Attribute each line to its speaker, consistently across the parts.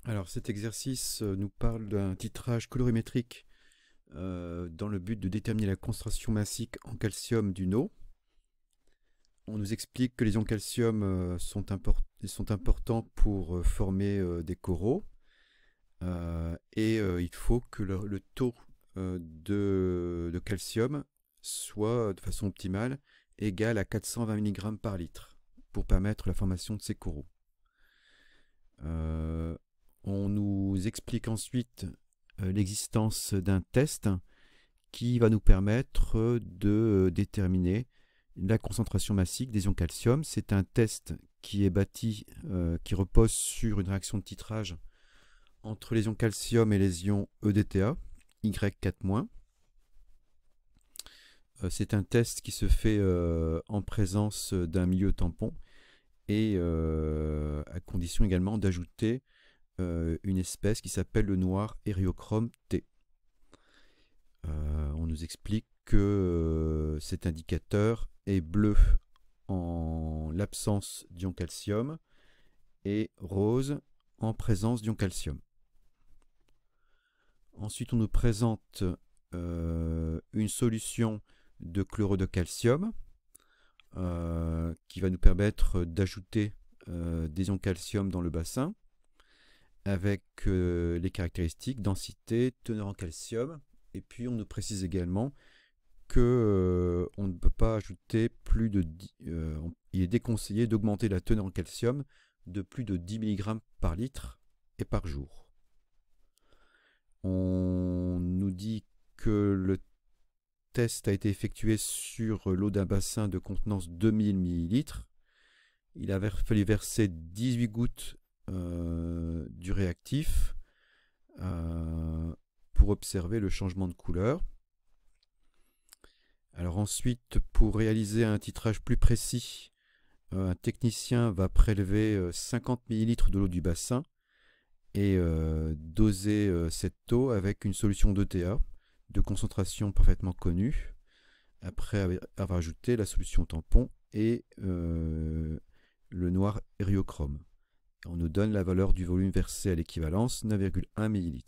Speaker 1: Alors cet exercice nous parle d'un titrage colorimétrique dans le but de déterminer la concentration massique en calcium d'une eau. On nous explique que les ions calcium sont importants pour former des coraux et il faut que le taux de calcium soit de façon optimale égal à 420 mg par litre pour permettre la formation de ces coraux. On nous explique ensuite l'existence d'un test qui va nous permettre de déterminer la concentration massique des ions calcium. C'est un test qui est bâti, qui repose sur une réaction de titrage entre les ions calcium et les ions EDTA, Y4-. C'est un test qui se fait en présence d'un milieu tampon et à condition également d'ajouter une espèce qui s'appelle le noir Eriochrome T. On nous explique que cet indicateur est bleu en l'absence d'ion calcium et rose en présence d'ion calcium. Ensuite, on nous présente une solution de chlorure de calcium qui va nous permettre d'ajouter des ions calcium dans le bassin avec les caractéristiques densité, teneur en calcium. Et puis on nous précise également que on ne peut pas ajouter plus de il est déconseillé d'augmenter la teneur en calcium de plus de 10 mg par litre et par jour. On nous dit que le test a été effectué sur l'eau d'un bassin de contenance 2000 ml. Il a fallu verser 18 gouttes du réactif pour observer le changement de couleur. Alors ensuite, pour réaliser un titrage plus précis, un technicien va prélever 50 ml de l'eau du bassin et doser cette eau avec une solution d'ETA de concentration parfaitement connue, après avoir ajouté la solution tampon et le noir Eriochrome. On nous donne la valeur du volume versé à l'équivalence, 9,1 ml.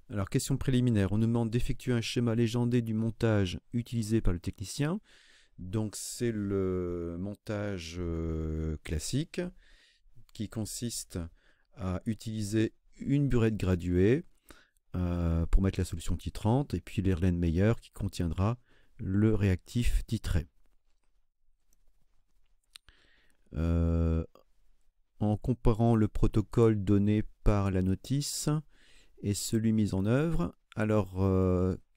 Speaker 1: Alors, question préliminaire, on nous demande d'effectuer un schéma légendé du montage utilisé par le technicien. Donc, c'est le montage classique qui consiste à utiliser une burette graduée pour mettre la solution titrante et puis l'Erlenmeyer qui contiendra le réactif titré. En comparant le protocole donné par la notice et celui mis en œuvre, alors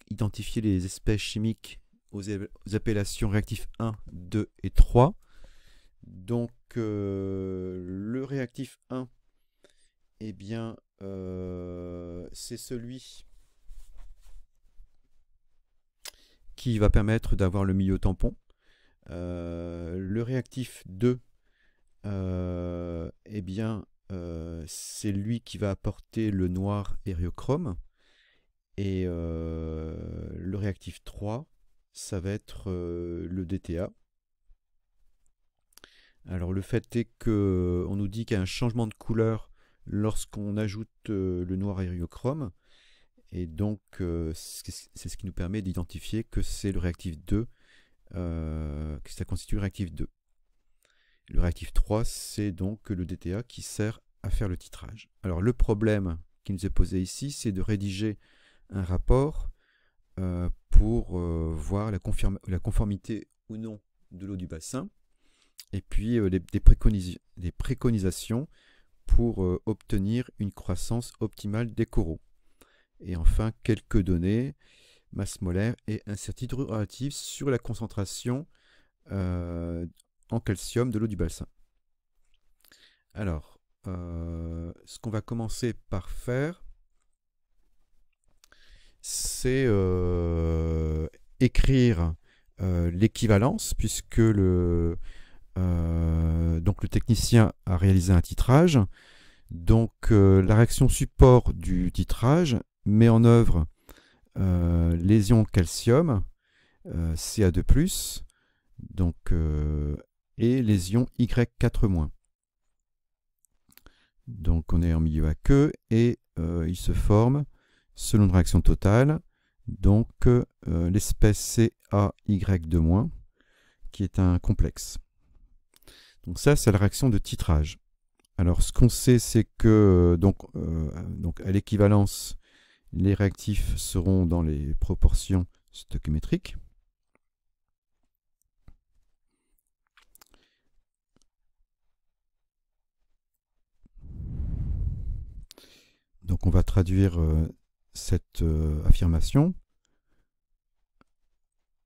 Speaker 1: identifier les espèces chimiques aux appellations réactifs 1, 2 et 3. Donc le réactif 1, eh bien c'est celui qui va permettre d'avoir le milieu tampon. Le réactif 2, eh bien c'est lui qui va apporter le noir Eriochrome. Et le réactif 3, ça va être le DTA. Alors le fait est qu'on nous dit qu'il y a un changement de couleur lorsqu'on ajoute le noir Eriochrome. Et donc c'est ce qui nous permet d'identifier que c'est le réactif 2, que ça constitue le réactif 2. Le réactif 3, c'est donc le DTA qui sert à faire le titrage. Alors le problème qui nous est posé ici, c'est de rédiger un rapport pour voir la conformité ou non de l'eau du bassin, et puis des préconisations pour obtenir une croissance optimale des coraux. Et enfin, quelques données, masse molaire et incertitude relative sur la concentration en calcium de l'eau du bassin. Alors, ce qu'on va commencer par faire, c'est écrire l'équivalence, puisque donc le technicien a réalisé un titrage. Donc la réaction support du titrage met en œuvre les ions calcium, Ca2+, donc, et les ions Y4-. Donc on est en milieu aqueux et il se forme selon une réaction totale. Donc l'espèce CaY2-, qui est un complexe. Donc ça, c'est la réaction de titrage. Alors ce qu'on sait, c'est que donc à l'équivalence, les réactifs seront dans les proportions stoichiométriques. Donc on va traduire cette affirmation.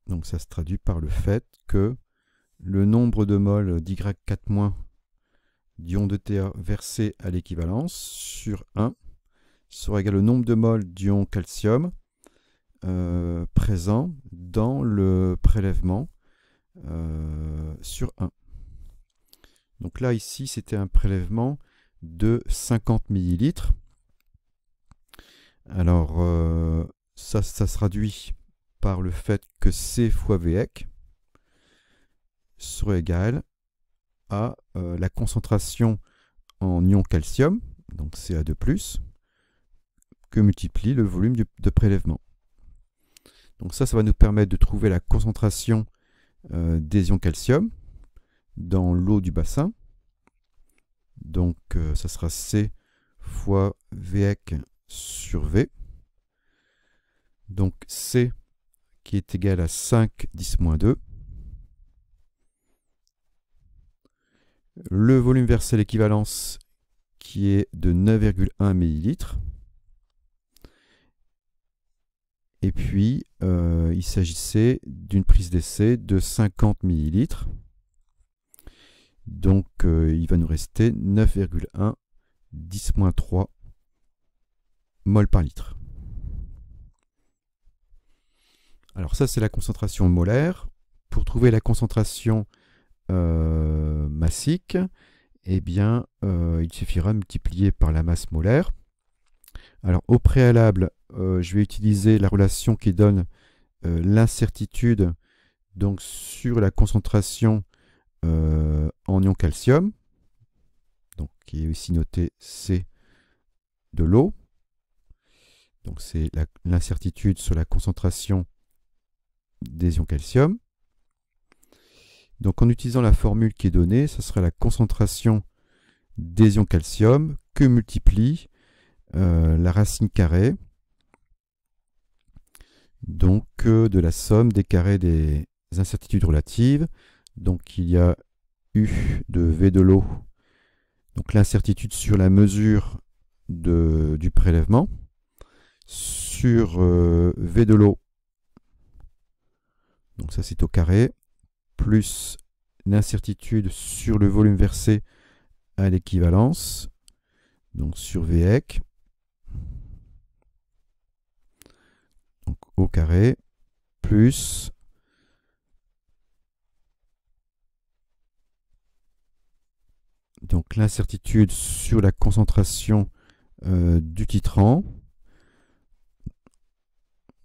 Speaker 1: Donc ça se traduit par le fait que le nombre de moles d'Y4- d'ion de Ta versé à l'équivalence sur 1 sera égal au nombre de moles d'ion calcium présent dans le prélèvement sur 1. Donc là, ici, c'était un prélèvement de 50 millilitres. Alors, ça se traduit par le fait que C fois Vec sera égal à la concentration en ion calcium, donc Ca2+, que multiplie le volume de prélèvement. Donc ça va nous permettre de trouver la concentration des ions calcium dans l'eau du bassin. Donc ça sera C fois Vec sur V. Donc C qui est égal à 5-10-2. Le volume versé à l'équivalence qui est de 9,1 ml. Et puis, il s'agissait d'une prise d'essai de 50 ml. Donc, il va nous rester 9,1 10-3 mol par litre. Alors ça, c'est la concentration molaire. Pour trouver la concentration massique, eh bien, il suffira de multiplier par la masse molaire. Alors, au préalable, je vais utiliser la relation qui donne l'incertitude donc sur la concentration en ion calcium, donc qui est aussi noté C de l'eau. Donc c'est l'incertitude sur la concentration des ions calcium. Donc en utilisant la formule qui est donnée, ce sera la concentration des ions calcium que multiplie la racine carrée donc de la somme des carrés des incertitudes relatives. Donc il y a U de V de l'eau, donc l'incertitude sur la mesure du prélèvement, sur V de l'eau, donc ça c'est au carré, plus l'incertitude sur le volume versé à l'équivalence, donc sur Vec, donc au carré, plus donc l'incertitude sur la concentration du titrant.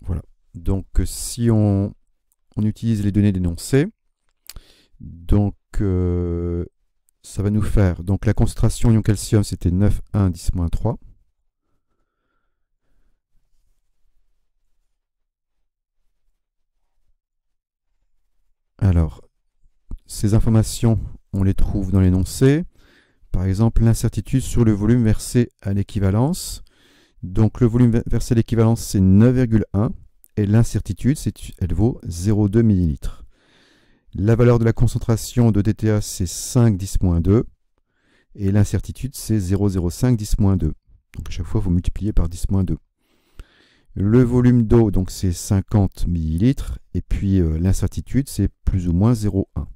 Speaker 1: Voilà. Donc si on utilise les données d'énoncé, donc ça va nous faire, donc la concentration ion calcium c'était 9,1 10-3. Alors, ces informations, on les trouve dans l'énoncé. Par exemple, l'incertitude sur le volume versé à l'équivalence. Donc le volume versé à l'équivalence, c'est 9,1. Et l'incertitude, elle vaut 0,2 ml. La valeur de la concentration de dTA, c'est 5-10-2. Et l'incertitude, c'est 0,05 10-2. Donc à chaque fois, il faut multiplier par 10-2. Le volume d'eau, donc c'est 50 ml. Et puis l'incertitude, c'est plus ou moins 0,1.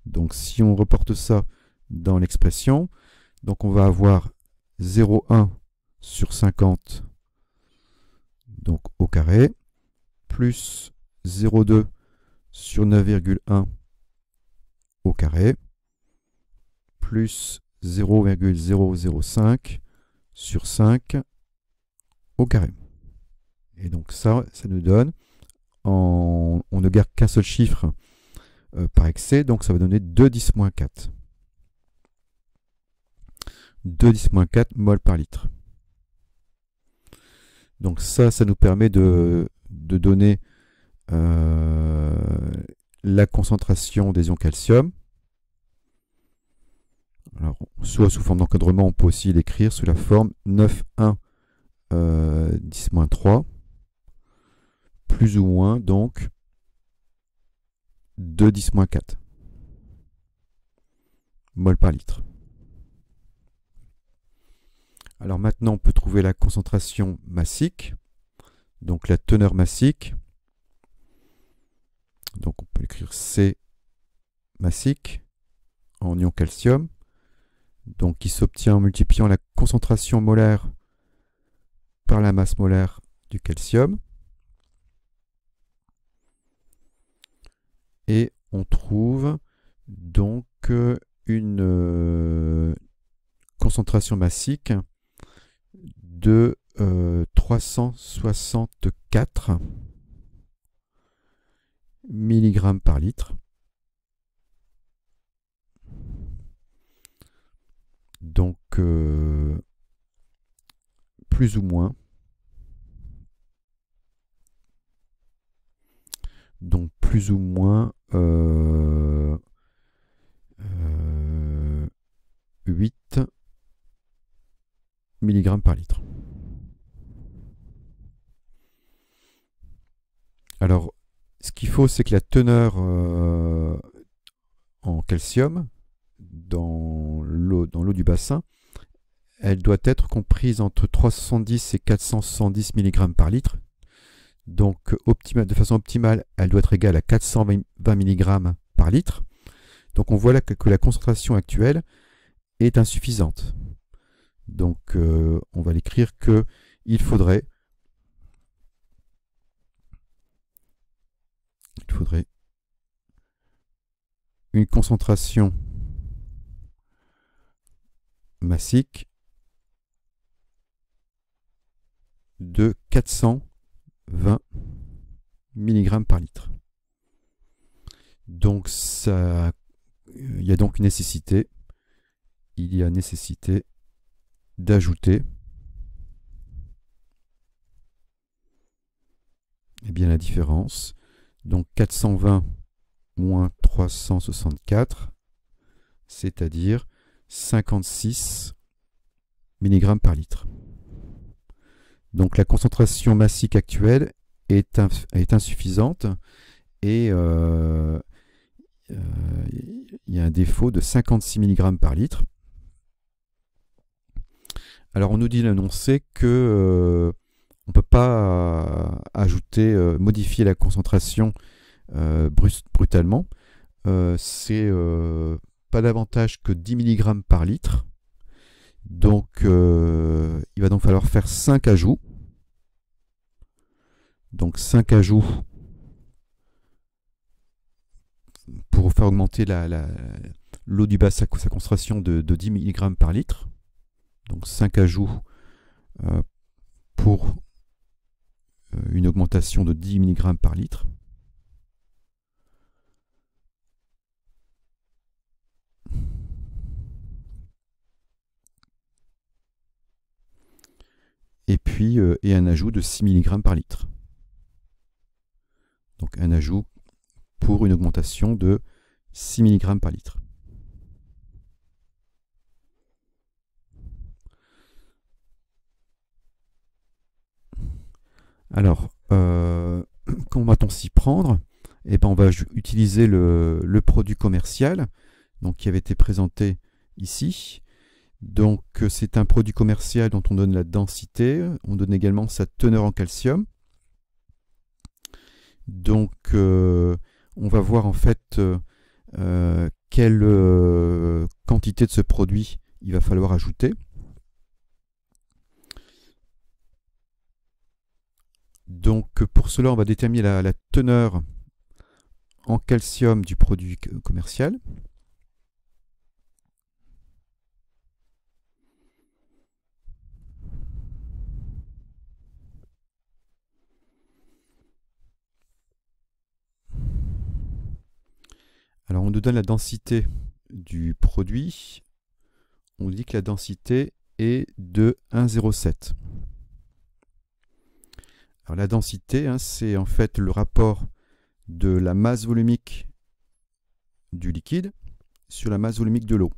Speaker 1: Donc si on reporte ça dans l'expression, donc on va avoir 0,1 sur 50 donc au carré, plus 0,2 sur 9,1 au carré, plus 0,005 sur 5 au carré. Et donc ça nous donne, on ne garde qu'un seul chiffre par excès, donc ça va donner 2 10-4. de 10-4 mol par litre. Donc ça nous permet de donner la concentration des ions calcium. Alors, soit sous forme d'encadrement, on peut aussi l'écrire sous la forme 9,1 10-3, plus ou moins donc 2 10-4 mol par litre. Alors maintenant, on peut trouver la concentration massique, donc la teneur massique. Donc on peut écrire C massique en ion calcium, donc qui s'obtient en multipliant la concentration molaire par la masse molaire du calcium. Et on trouve donc une concentration massique de 364 mg par litre. Donc plus ou moins. Donc plus ou moins 8 mg par litre. Alors, ce qu'il faut, c'est que la teneur en calcium dans l'eau du bassin, elle doit être comprise entre 370 et 470 mg par litre. Donc, de façon optimale, elle doit être égale à 420 mg par litre. Donc, on voit là que la concentration actuelle est insuffisante. Donc, on va l'écrire qu'il faudrait une concentration massique de 420 mg par litre. Donc il y a donc nécessité d'ajouter la différence. Donc 420 moins 364, c'est-à-dire 56 mg par litre. Donc la concentration massique actuelle est insuffisante et il y a un défaut de 56 mg par litre. Alors on nous dit l'annoncé que on ne peut pas modifier la concentration brutalement. C'est pas davantage que 10 mg par litre. Donc il va donc falloir faire 5 ajouts. Donc 5 ajouts pour faire augmenter l'eau du bassin, sa concentration de 10 mg par litre. Donc 5 ajouts pour une augmentation de 10 mg par litre. Et puis un ajout de 6 mg par litre. Donc un ajout pour une augmentation de 6 mg par litre. Alors, comment va-t-on s'y prendre? Eh ben, on va utiliser le produit commercial donc, qui avait été présenté ici. Donc c'est un produit commercial dont on donne la densité, on donne également sa teneur en calcium. Donc on va voir en fait quelle quantité de ce produit il va falloir ajouter. Donc pour cela on va déterminer la teneur en calcium du produit commercial. Alors on nous donne la densité du produit on dit que la densité est de 1,07. Alors la densité, hein, c'est en fait le rapport de la masse volumique du liquide sur la masse volumique de l'eau.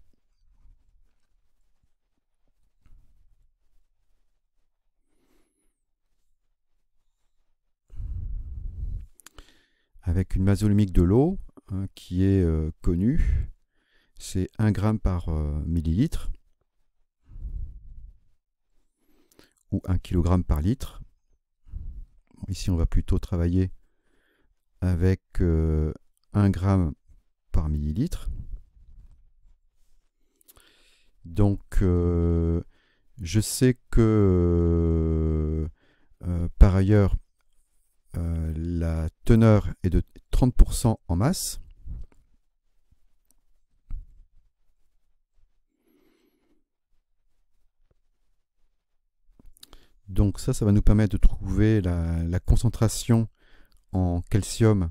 Speaker 1: Avec une masse volumique de l'eau, hein, qui est connue, c'est 1 g par millilitre ou 1 kg par litre. Bon, ici, on va plutôt travailler avec 1 g par millilitre. Donc, je sais que par ailleurs, la teneur est de 30% en masse. Donc ça va nous permettre de trouver la concentration en calcium,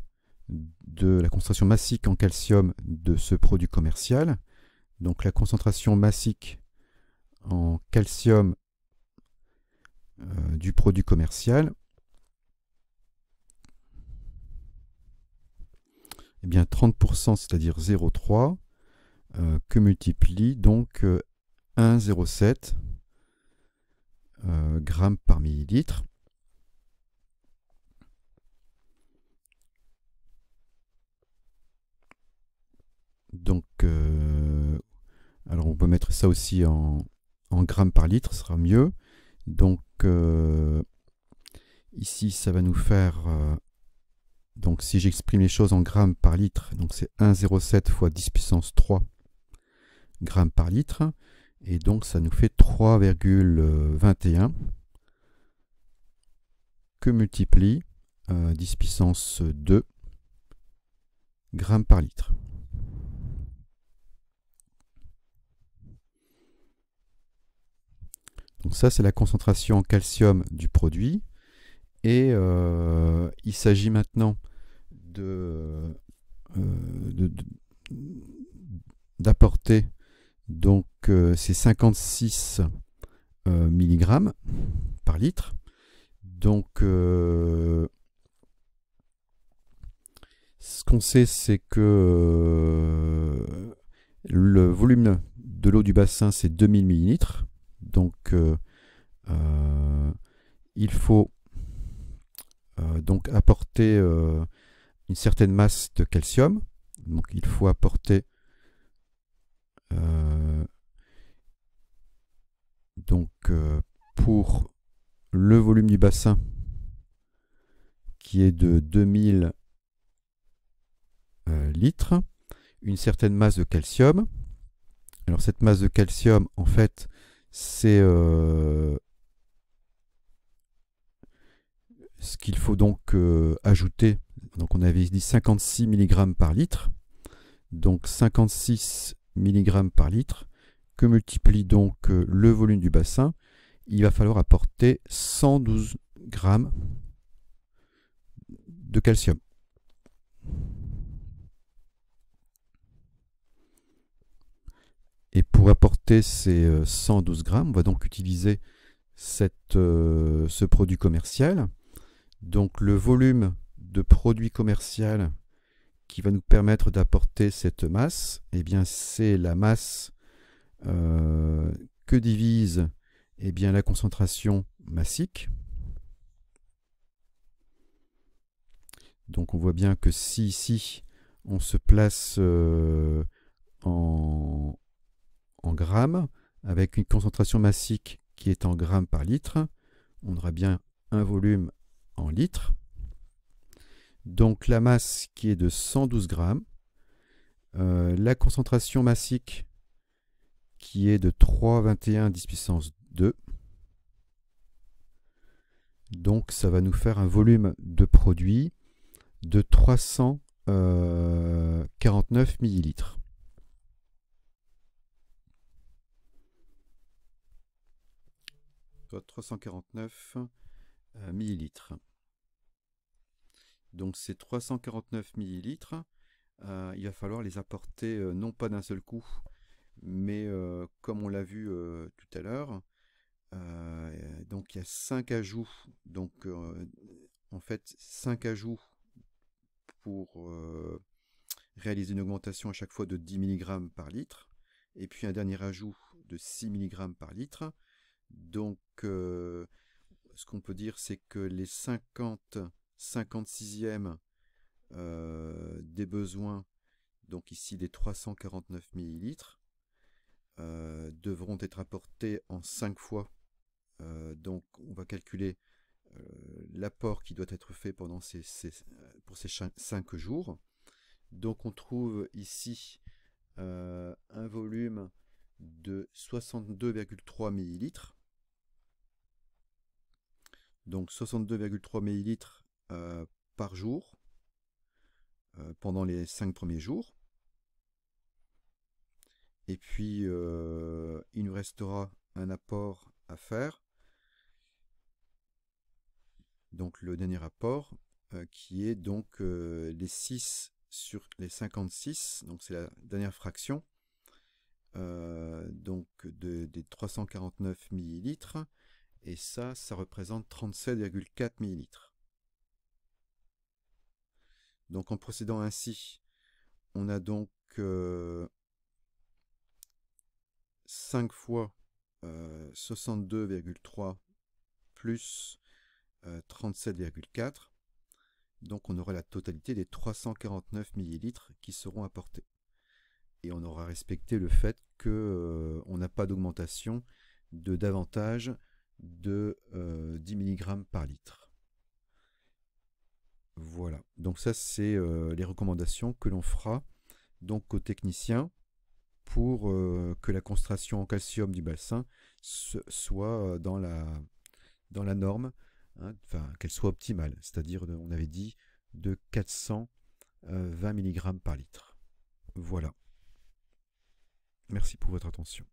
Speaker 1: la concentration massique en calcium de ce produit commercial. Donc la concentration massique en calcium du produit commercial, eh bien 30%, c'est-à-dire 0,3, que multiplie donc 1,07 grammes par millilitre. Donc, alors on peut mettre ça aussi en grammes par litre, ce sera mieux. Donc, ici, ça va nous faire... donc, si j'exprime les choses en grammes par litre, donc c'est 1,07 fois 10 puissance 3 grammes par litre. Et donc, ça nous fait 3,21 que multiplie 10 puissance 2 grammes par litre. Donc ça, c'est la concentration en calcium du produit. Et il s'agit maintenant d'apporter donc ces 56 mg par litre. Donc ce qu'on sait, c'est que le volume de l'eau du bassin, c'est 2000 ml. Donc il faut donc apporter une certaine masse de calcium. Donc il faut apporter pour le volume du bassin qui est de 2000 litres, une certaine masse de calcium. Alors cette masse de calcium, en fait, c'est ce qu'il faut donc ajouter. Donc on avait dit 56 mg par litre. Donc 56 mg par litre que multiplie donc le volume du bassin. Il va falloir apporter 112 grammes de calcium. Et pour apporter ces 112 grammes, on va donc utiliser ce produit commercial. Donc le volume de produit commercial qui va nous permettre d'apporter cette masse, eh bien c'est la masse que divise eh bien, la concentration massique. Donc on voit bien que si ici on se place en grammes, avec une concentration massique qui est en grammes par litre, on aura bien un volume en litres. Donc la masse qui est de 112 grammes, la concentration massique qui est de 3,21 10 puissance 2. Donc ça va nous faire un volume de produit de 349 millilitres. Soit 349 millilitres. Donc ces 349 millilitres, il va falloir les apporter non pas d'un seul coup, mais comme on l'a vu tout à l'heure, donc il y a 5 ajouts, donc en fait 5 ajouts pour réaliser une augmentation à chaque fois de 10 mg par litre, et puis un dernier ajout de 6 mg par litre. Donc ce qu'on peut dire, c'est que les 56e des besoins, donc ici les 349 ml, devront être apportés en 5 fois. Donc on va calculer l'apport qui doit être fait pendant pour ces 5 jours. Donc on trouve ici un volume de 62,3 ml. Donc 62,3 ml par jour pendant les 5 premiers jours. Et puis il nous restera un apport à faire. Donc le dernier apport qui est donc les 6 sur les 56, donc c'est la dernière fraction donc des 349 millilitres, et ça représente 37,4 millilitres. Donc en procédant ainsi, on a donc 5 fois 62,3 plus 37,4. Donc on aura la totalité des 349 millilitres qui seront apportés. Et on aura respecté le fait qu'on n'a pas d'augmentation de davantage de 10 mg par litre. Voilà, donc ça c'est les recommandations que l'on fera donc aux techniciens pour que la concentration en calcium du bassin soit dans la norme, hein, enfin qu'elle soit optimale, c'est-à-dire on avait dit de 420 mg par litre. Voilà. Merci pour votre attention.